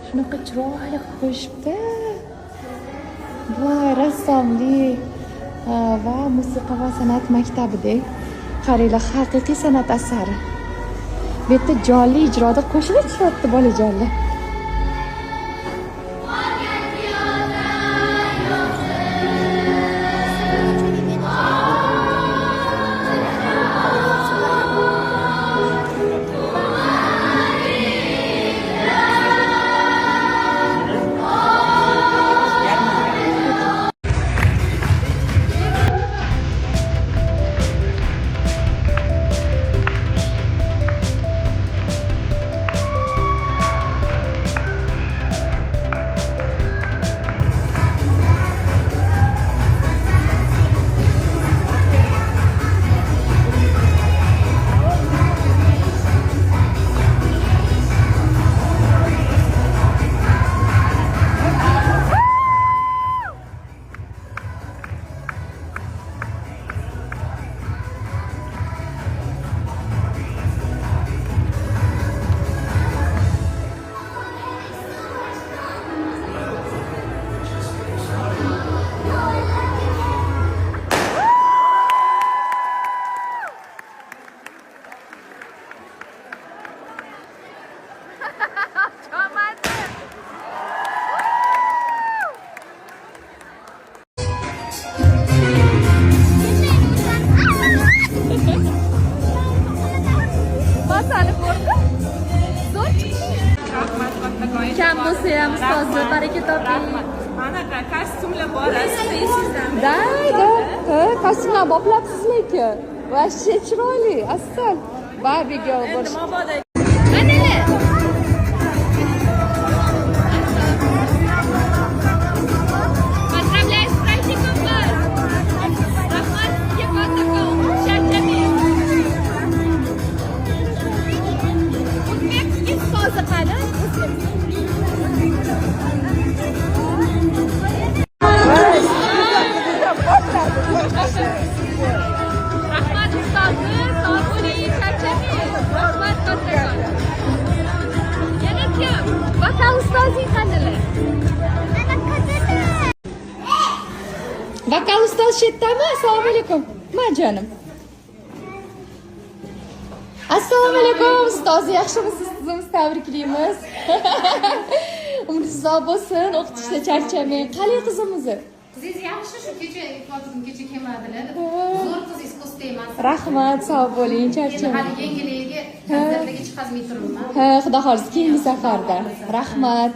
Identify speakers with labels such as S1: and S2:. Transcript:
S1: Shunaqa chiroyli qilib qo'yishibdi. Voy, rassomlik va musiqa va san'at maktabidek. Qaranglar, haqiqiy san'at asari. Bu yerda jonli ijroda qo'shiq aytishyapti bolajonlar. Kam bo'lsa ham ustozi, baraka toping.
S2: Mana kostyumlar bor, istaysizlarmi?
S1: Da, kostyumlar boplabsizmi-ku? Vashcha chiroyli, asal. Barbie girl bo'lish.
S3: Rahmat ustozi, sog' bo'ling, charchamang. Rahmat kattakon. Yana kim? Vokal ustozing qanday?
S1: Vokal ustoz shu yerdami? Assalomu alaykum. Majonim. Assalomu alaykum ustoz, yaxshimisiz? Sizni tabriklaymiz. Umringiz uzoq bo'lsin, o'qitishda charchamang. Qalay qizimizni?
S4: Qizingiz yaxshi, shu kecha kelmadilar. Zo'r qiz iskusti emas.
S1: Rahmat, sog' bo'ling, charchamang.
S4: Hali yengiligiga hazırligi chiqazmay turibman.
S1: Ha, xudo xohlasa keyingi safarda. Rahmat.